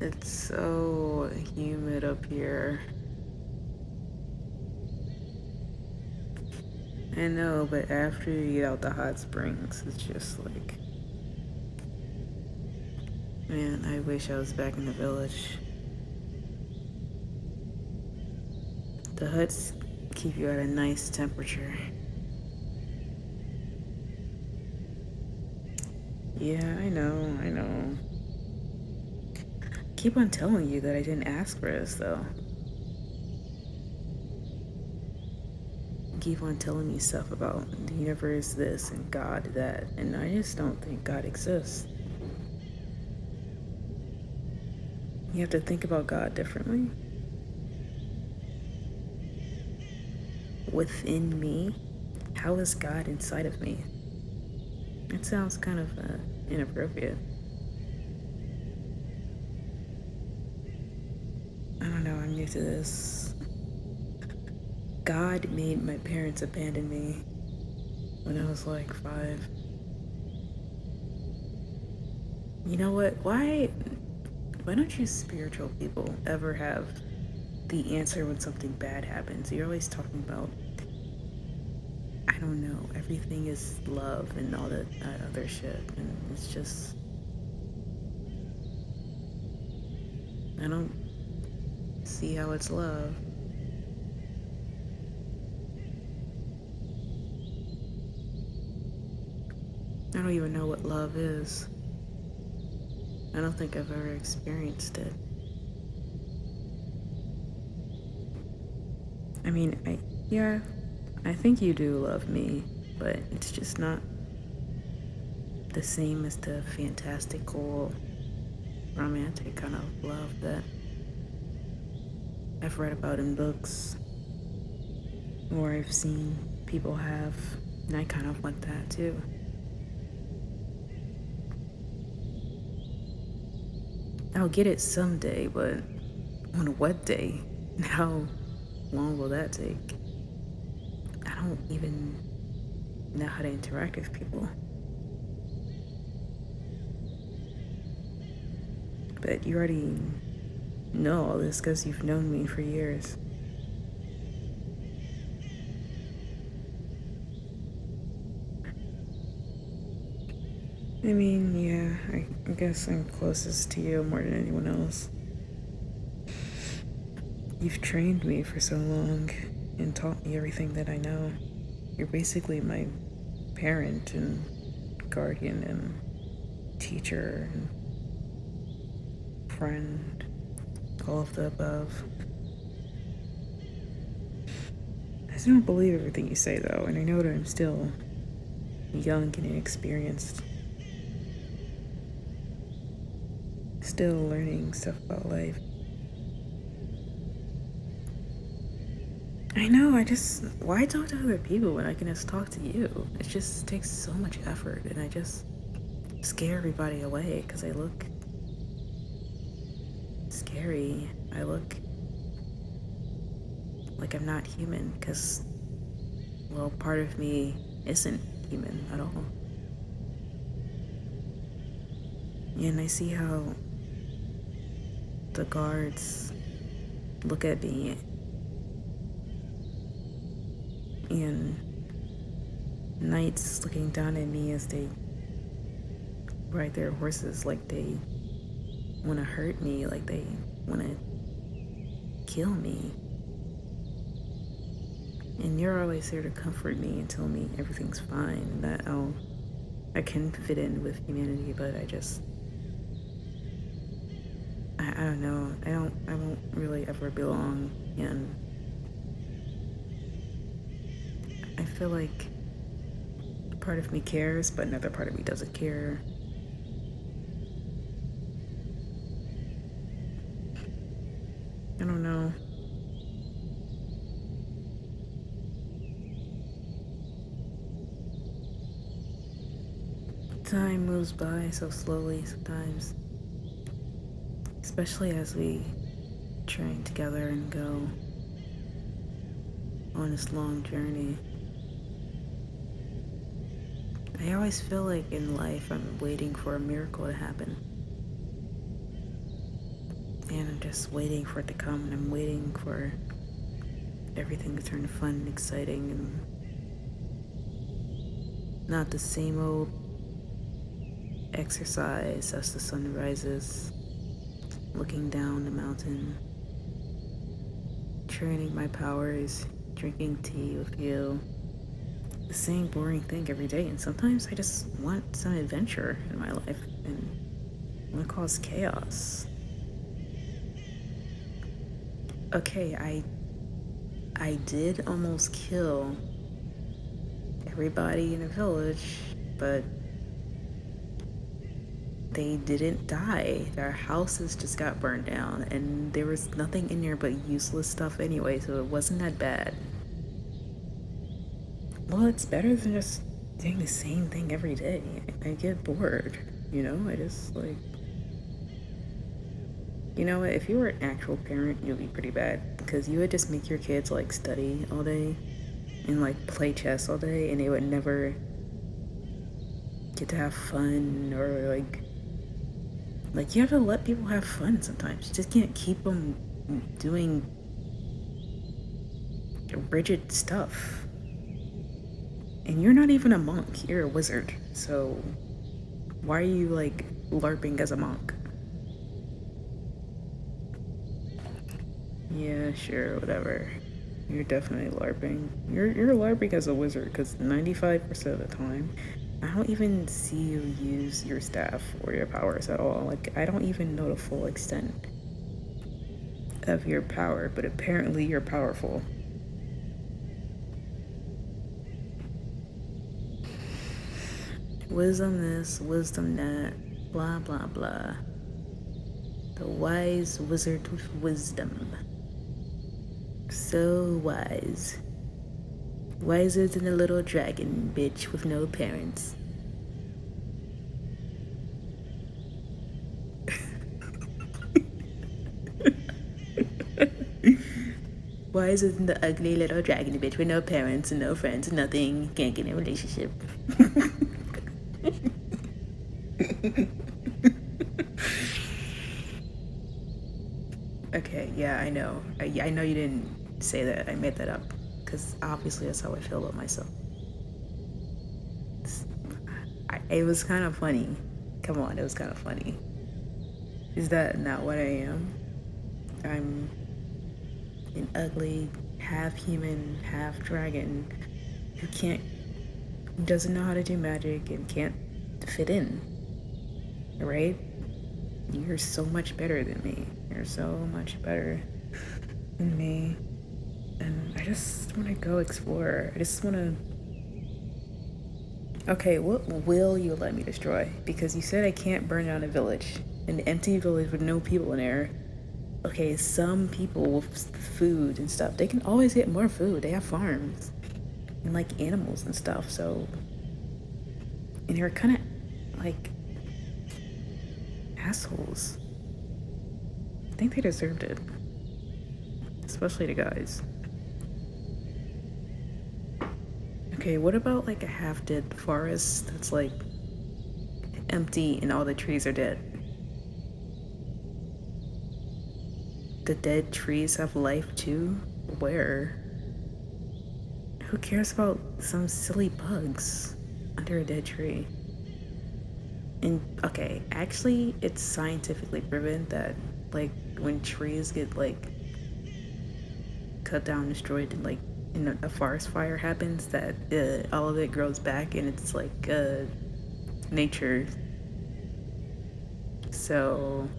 It's so humid up here. I know, but after you get out the hot springs, it's just like, man, I wish I was back in the village. The huts keep you at a nice temperature. Yeah, I know. Keep on telling you that I didn't ask for this, though. Keep on telling me stuff about the universe this and God that, and I just don't think God exists. You have to think about God differently. Within me, how is God inside of me? It sounds kind of inappropriate. I don't know, I'm new to this. God made my parents abandon me when I was like 5. You know what? Why don't you spiritual people ever have the answer when something bad happens? You're always talking about, I don't know, everything is love and all that other shit, and it's just, I don't see how it's love. I don't even know what love is. I don't think I've ever experienced it. I mean, I think you do love me, but it's just not the same as the fantastical, romantic kind of love that I've read about in books or I've seen people have, and I kind of want that too. I'll get it someday, but on what day? And how long will that take? I don't even know how to interact with people. But you already know all this because you've known me for years. I mean, yeah, I guess I'm closest to you more than anyone else. You've trained me for so long and taught me everything that I know. You're basically my parent and guardian and teacher and friend, all of the above. I still don't believe everything you say, though, and I know that I'm still young and inexperienced. Still learning stuff about life. I know, why talk to other people when I can just talk to you? It just takes so much effort, and I just scare everybody away because I look scary. I look like I'm not human because, well, part of me isn't human at all. And I see how the guards look at me and knights looking down at me as they ride their horses like they want to hurt me, like they want to kill me. And you're always there to comfort me and tell me everything's fine and that I can fit in with humanity, but I don't know. I won't really ever belong, and I feel like part of me cares, but another part of me doesn't care. I don't know. Time moves by so slowly sometimes, especially as we train together and go on this long journey. I always feel like in life I'm waiting for a miracle to happen. And I'm just waiting for it to come, and I'm waiting for everything to turn fun and exciting and not the same old exercise as the sun rises, looking down the mountain, training my powers, drinking tea with you. The same boring thing every day, and sometimes I just want some adventure in my life and I want to cause chaos. Okay, I did almost kill everybody in the village, but they didn't die. Their houses just got burned down, and there was nothing in there but useless stuff anyway, so it wasn't that bad. Well, it's better than just doing the same thing every day. I get bored, you know? I just like. You know what? If you were an actual parent, you'd be pretty bad because you would just make your kids like study all day and like play chess all day, and they would never get to have fun or like you have to let people have fun sometimes. You just can't keep them doing rigid stuff. And you're not even a monk, you're a wizard. So why are you like LARPing as a monk? Yeah, sure, whatever. You're definitely LARPing. You're LARPing as a wizard because 95% of the time, I don't even see you use your staff or your powers at all. Like, I don't even know the full extent of your power, but apparently you're powerful. Wisdom this, wisdom that, blah blah blah. The wise wizard with wisdom. So wise. Wiser than a little dragon bitch with no parents. Wiser than the ugly little dragon bitch with no parents and no friends and nothing, can't get in a relationship. Okay, yeah, I know. I know you didn't say that. I made that up. Because obviously that's how I feel about myself. It was kind of funny. Come on, it was kind of funny. Is that not what I am? I'm an ugly, half human, half dragon who doesn't know how to do magic and can't fit in. Right? You're so much better than me. You're so much better than me. And I just want to go explore. I just want to. Okay, what will you let me destroy? Because you said I can't burn down a village. An empty village with no people in there. Okay, some people with food and stuff, they can always get more food. They have farms and like animals and stuff. So, and they're kind of like assholes. I think they deserved it, especially the guys. Okay, what about like a half-dead forest that's like empty and all the trees are dead? The dead trees have life too? Where? Who cares about some silly bugs under a dead tree? And okay, actually, it's scientifically proven that like when trees get like cut down, destroyed, and like a forest fire happens, that all of it grows back and it's like nature. So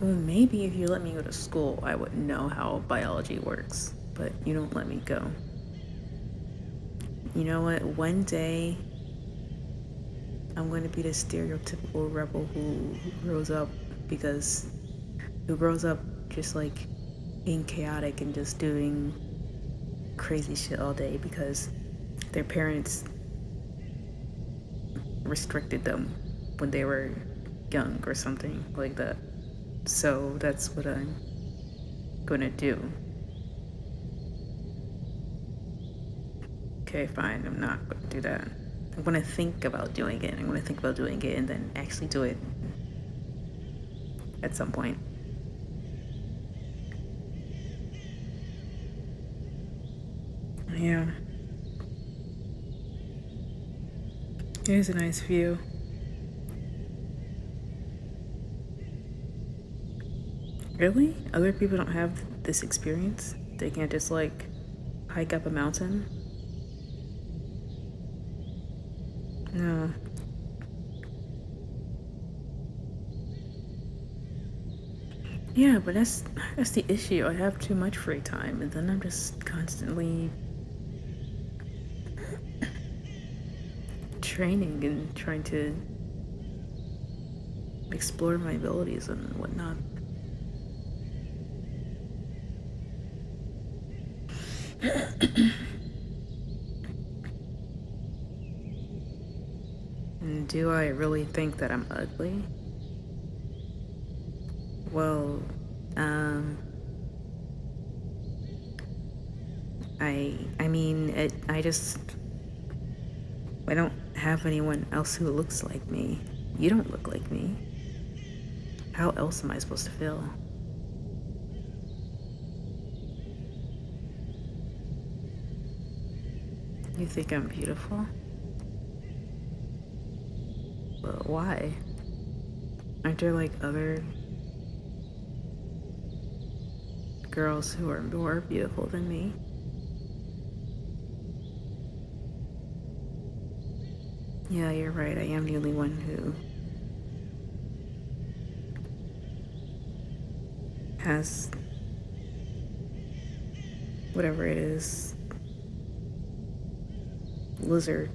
well, maybe if you let me go to school, I would know how biology works, but you don't let me go. You know what? One day, I'm going to be the stereotypical rebel who grows up because who grows up just like being chaotic and just doing crazy shit all day because their parents restricted them when they were young or something like that. So that's what I'm gonna do. Okay, fine. I'm not going to do that. I'm going to think about doing it. I'm going to think about doing it and then actually do it at some point. Yeah. Here's a nice view. Really? Other people don't have this experience? They can't just, like, hike up a mountain? No. Yeah, but that's the issue. I have too much free time, and then I'm just constantly training and trying to explore my abilities and whatnot. And do I really think that I'm ugly? Well, I mean, I don't have anyone else who looks like me. You don't look like me. How else am I supposed to feel? You think I'm beautiful? But why? Aren't there like other girls who are more beautiful than me? Yeah, you're right. I am the only one who has whatever it is, lizard,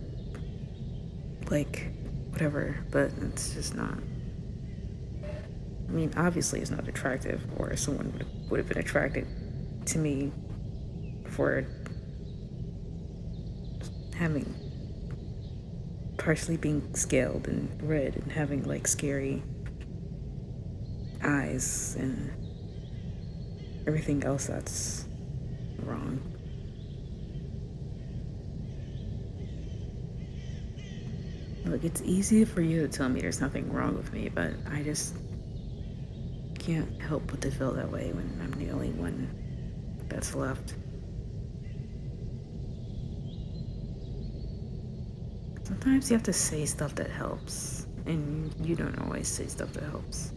like whatever, but it's just not. I mean, obviously it's not attractive, or someone would have been attracted to me for having partially being scaled and red and having like scary eyes and everything else that's wrong. Look, it's easy for you to tell me there's nothing wrong with me, but I just can't help but to feel that way when I'm the only one that's left. Sometimes you have to say stuff that helps, and you don't always say stuff that helps.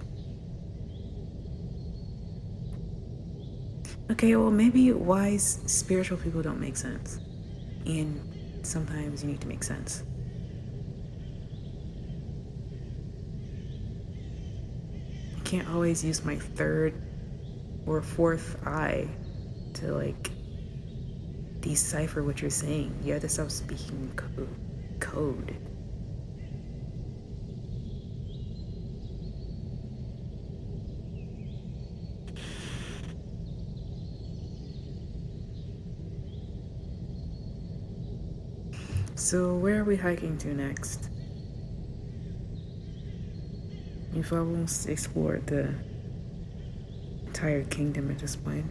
Okay, well, maybe wise spiritual people don't make sense, and sometimes you need to make sense. I can't always use my third or fourth eye to like decipher what you're saying. You have to stop speaking code. So where are we hiking to next? You've almost explored the entire kingdom at this point.